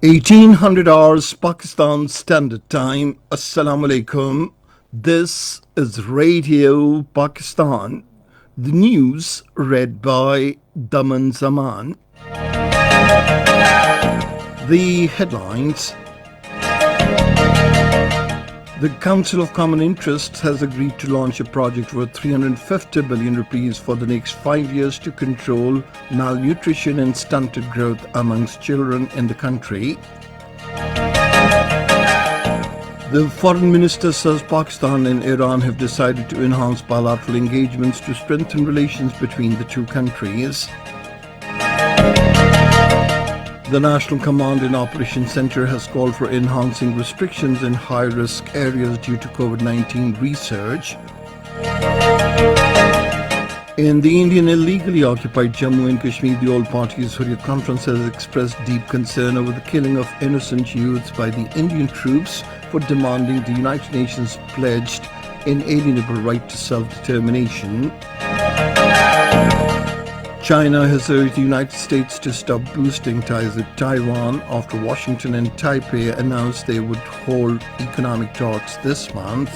1800 hours Pakistan Standard Time. Assalamu alaikum. This is Radio Pakistan. The news read by Daman Zaman. The headlines. The Council of Common Interests has agreed to launch a project worth 350 billion rupees for the next 5 years to control malnutrition and stunted growth amongst children in the country. The Foreign Minister says Pakistan and Iran have decided to enhance bilateral engagements to strengthen relations between the two countries. The National Command and Operations Centre has called for enhancing restrictions in high-risk areas due to COVID-19 research. In the Indian illegally occupied Jammu and Kashmir, the All Parties Hurriyat Conference has expressed deep concern over the killing of innocent youths by the Indian troops for demanding the United Nations pledged inalienable right to self-determination. China has urged the United States to stop boosting ties with Taiwan after Washington and Taipei announced they would hold economic talks this month.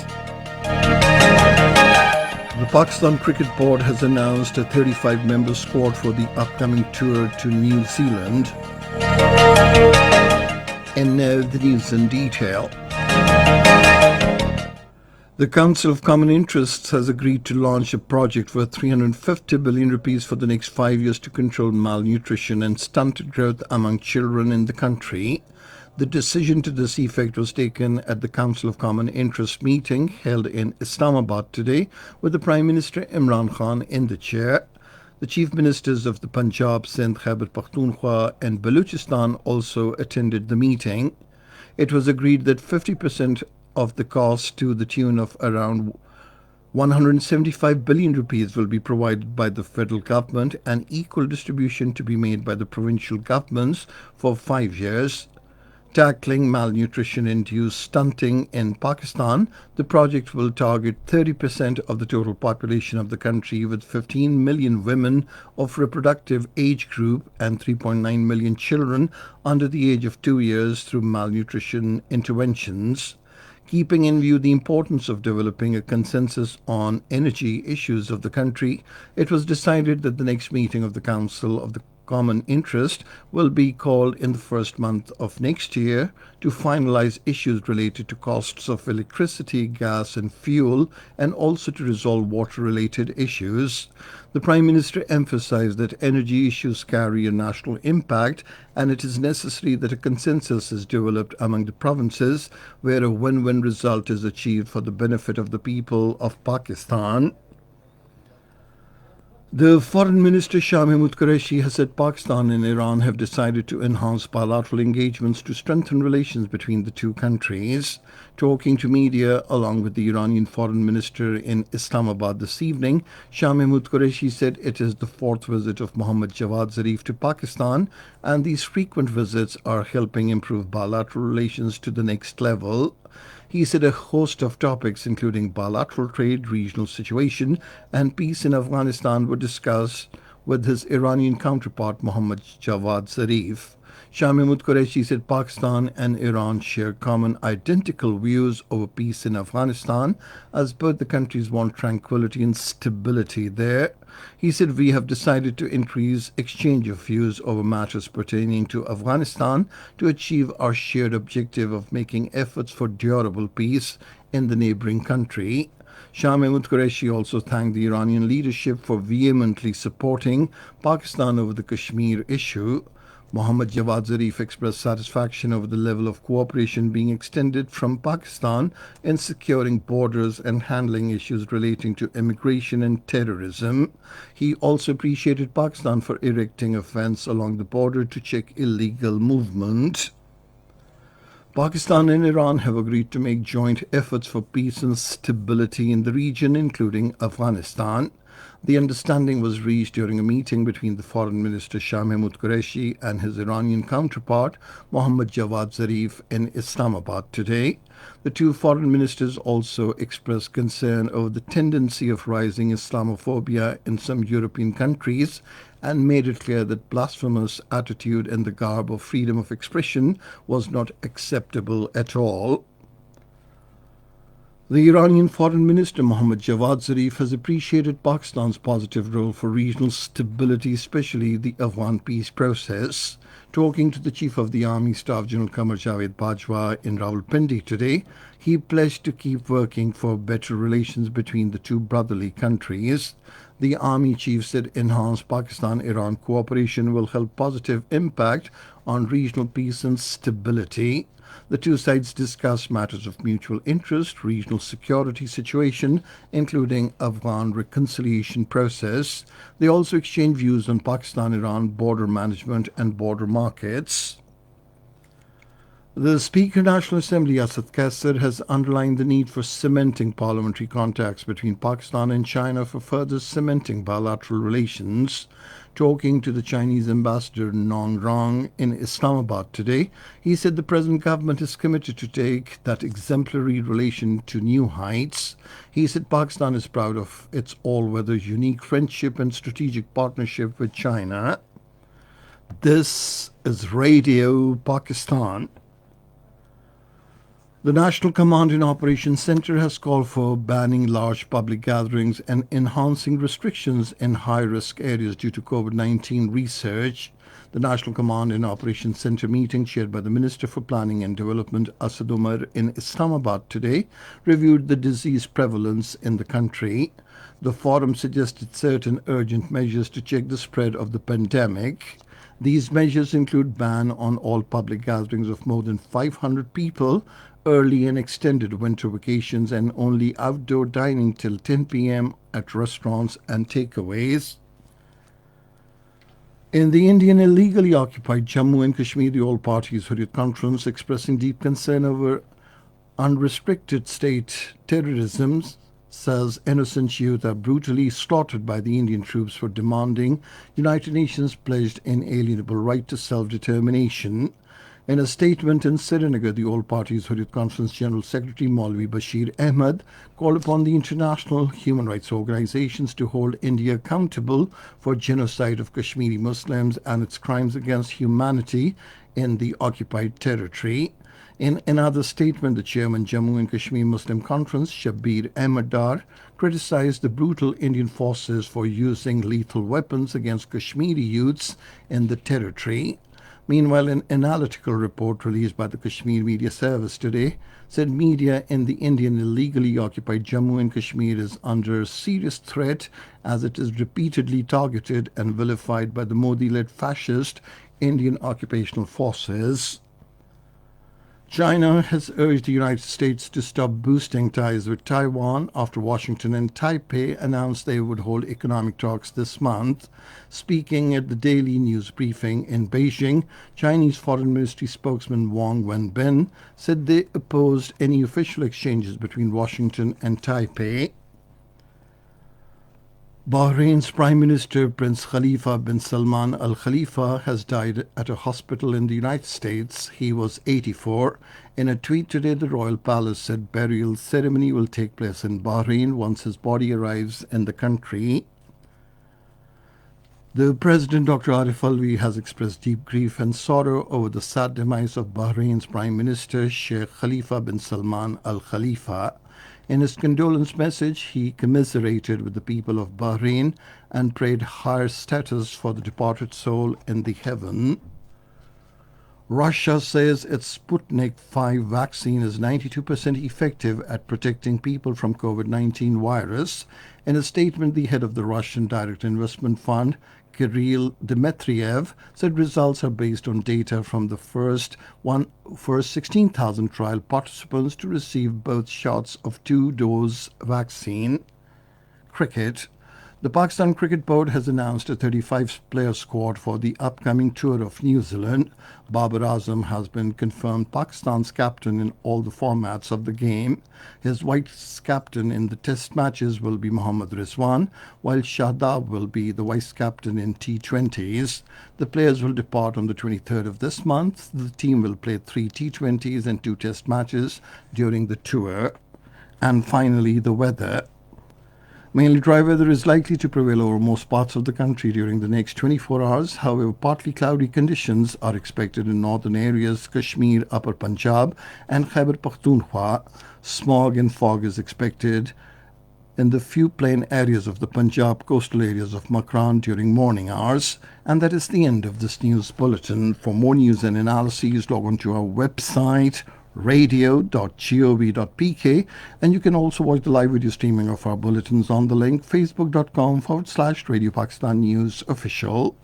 The Pakistan Cricket Board has announced a 35-member squad for the upcoming tour to New Zealand. And now the news in detail. The Council of Common Interests has agreed to launch a project worth 350 billion rupees for the next 5 years to control malnutrition and stunted growth among children in the country. The decision to this effect was taken at the Council of Common Interest meeting held in Islamabad today, with the Prime Minister Imran Khan in the chair. The Chief Ministers of the Punjab, Sindh, Khyber Pakhtunkhwa and Baluchistan also attended the meeting. It was agreed that 50% of the cost, to the tune of around 175 billion rupees, will be provided by the federal government and equal distribution to be made by the provincial governments for 5 years. Tackling malnutrition-induced stunting in Pakistan, the project will target 30% of the total population of the country, with 15 million women of reproductive age group and 3.9 million children under the age of 2 years through malnutrition interventions. Keeping in view the importance of developing a consensus on energy issues of the country, it was decided that the next meeting of the Council of the Common Interest will be called in the first month of next year to finalize issues related to costs of electricity, gas and fuel, and also to resolve water-related issues. The Prime Minister emphasized that energy issues carry a national impact and it is necessary that a consensus is developed among the provinces where a win-win result is achieved for the benefit of the people of Pakistan. The Foreign Minister Shah Mahmood Qureshi has said Pakistan and Iran have decided to enhance bilateral engagements to strengthen relations between the two countries. Talking to media along with the Iranian Foreign Minister in Islamabad this evening, Shah Mahmood Qureshi said it is the fourth visit of Mohammad Javad Zarif to Pakistan, and these frequent visits are helping improve bilateral relations to the next level. He said a host of topics, including bilateral trade, regional situation, and peace in Afghanistan, were discussed with his Iranian counterpart Mohammad Javad Zarif. Shah Mahmood Qureshi said Pakistan and Iran share common identical views over peace in Afghanistan, as both the countries want tranquility and stability there. He said we have decided to increase exchange of views over matters pertaining to Afghanistan to achieve our shared objective of making efforts for durable peace in the neighboring country. Shah Mahmood Qureshi also thanked the Iranian leadership for vehemently supporting Pakistan over the Kashmir issue. Mohammad Javad Zarif expressed satisfaction over the level of cooperation being extended from Pakistan in securing borders and handling issues relating to immigration and terrorism. He also appreciated Pakistan for erecting a fence along the border to check illegal movement. Pakistan and Iran have agreed to make joint efforts for peace and stability in the region, including Afghanistan. The understanding was reached during a meeting between the Foreign Minister Shah Mahmood Qureshi and his Iranian counterpart Mohammad Javad Zarif in Islamabad today. The two foreign ministers also expressed concern over the tendency of rising Islamophobia in some European countries and made it clear that blasphemous attitude in the garb of freedom of expression was not acceptable at all. The Iranian Foreign Minister Mohammad Javad Zarif has appreciated Pakistan's positive role for regional stability, especially the Afghan peace process. Talking to the Chief of the Army Staff General Qamar Javed Bajwa in Rawalpindi today, he pledged to keep working for better relations between the two brotherly countries. The Army Chief said enhanced Pakistan-Iran cooperation will help positive impact on regional peace and stability. The two sides discussed matters of mutual interest, regional security situation, including Afghan reconciliation process. They also exchanged views on Pakistan-Iran border management and border markets. The Speaker of the National Assembly, Asad Kassar, has underlined the need for cementing parliamentary contacts between Pakistan and China for further cementing bilateral relations. Talking to the Chinese ambassador Nong Rong in Islamabad today, he said the present government is committed to take that exemplary relation to new heights. He said Pakistan is proud of its all-weather unique friendship and strategic partnership with China. This is Radio Pakistan. The National Command and Operations Centre has called for banning large public gatherings and enhancing restrictions in high-risk areas due to COVID-19 research. The National Command and Operations Centre meeting, chaired by the Minister for Planning and Development Asad Umar in Islamabad today, reviewed the disease prevalence in the country. The forum suggested certain urgent measures to check the spread of the pandemic. These measures include ban on all public gatherings of more than 500 people, early and extended winter vacations, and only outdoor dining till 10 p.m. at restaurants and takeaways. In the Indian illegally occupied Jammu and Kashmir, the All Parties Hurriyat Conference expressing deep concern over unrestricted state terrorism says innocent youth are brutally slaughtered by the Indian troops for demanding United Nations pledged inalienable right to self-determination. In a statement in Srinagar, the All Parties Hurriyat Conference General Secretary Maulvi Bashir Ahmed called upon the international human rights organizations to hold India accountable for genocide of Kashmiri Muslims and its crimes against humanity in the occupied territory. In another statement, the chairman Jammu and Kashmir Muslim Conference, Shabbir Ahmed Dar, criticized the brutal Indian forces for using lethal weapons against Kashmiri youths in the territory. Meanwhile, an analytical report released by the Kashmir Media Service today said media in the Indian illegally occupied Jammu and Kashmir is under serious threat as it is repeatedly targeted and vilified by the Modi-led fascist Indian occupational forces. China has urged the United States to stop boosting ties with Taiwan after Washington and Taipei announced they would hold economic talks this month. Speaking at the daily news briefing in Beijing, Chinese Foreign Ministry spokesman Wang Wenbin said they opposed any official exchanges between Washington and Taipei. Bahrain's Prime Minister Prince Khalifa bin Salman Al Khalifa has died at a hospital in the United States. He was 84. In a tweet today, the Royal Palace said burial ceremony will take place in Bahrain once his body arrives in the country. The President, Dr. Arif Alvi, has expressed deep grief and sorrow over the sad demise of Bahrain's Prime Minister Sheikh Khalifa bin Salman Al Khalifa. In his condolence message, he commiserated with the people of Bahrain and prayed higher status for the departed soul in the heaven. Russia says its Sputnik 5 vaccine is 92% effective at protecting people from COVID-19 virus. In a statement, the head of the Russian Direct Investment Fund, Kirill Dmitriev, said results are based on data from the first 16,000 trial participants to receive both shots of two-dose vaccine. Cricket. The Pakistan Cricket Board has announced a 35-player squad for the upcoming tour of New Zealand. Babar Azam has been confirmed Pakistan's captain in all the formats of the game. His vice captain in the test matches will be Mohammad Rizwan, while Shadab will be the vice captain in T20s. The players will depart on the 23rd of this month. The team will play 3 T20s and 2 test matches during the tour. And finally, the weather. Mainly dry weather is likely to prevail over most parts of the country during the next 24 hours. However, partly cloudy conditions are expected in northern areas, Kashmir, Upper Punjab, and Khyber Pakhtunkhwa. Smog and fog is expected in the few plain areas of the Punjab coastal areas of Makran during morning hours. And that is the end of this news bulletin. For more news and analyses, log on to our website radio.gov.pk, and you can also watch the live video streaming of our bulletins on the link facebook.com/Radio Pakistan News Official.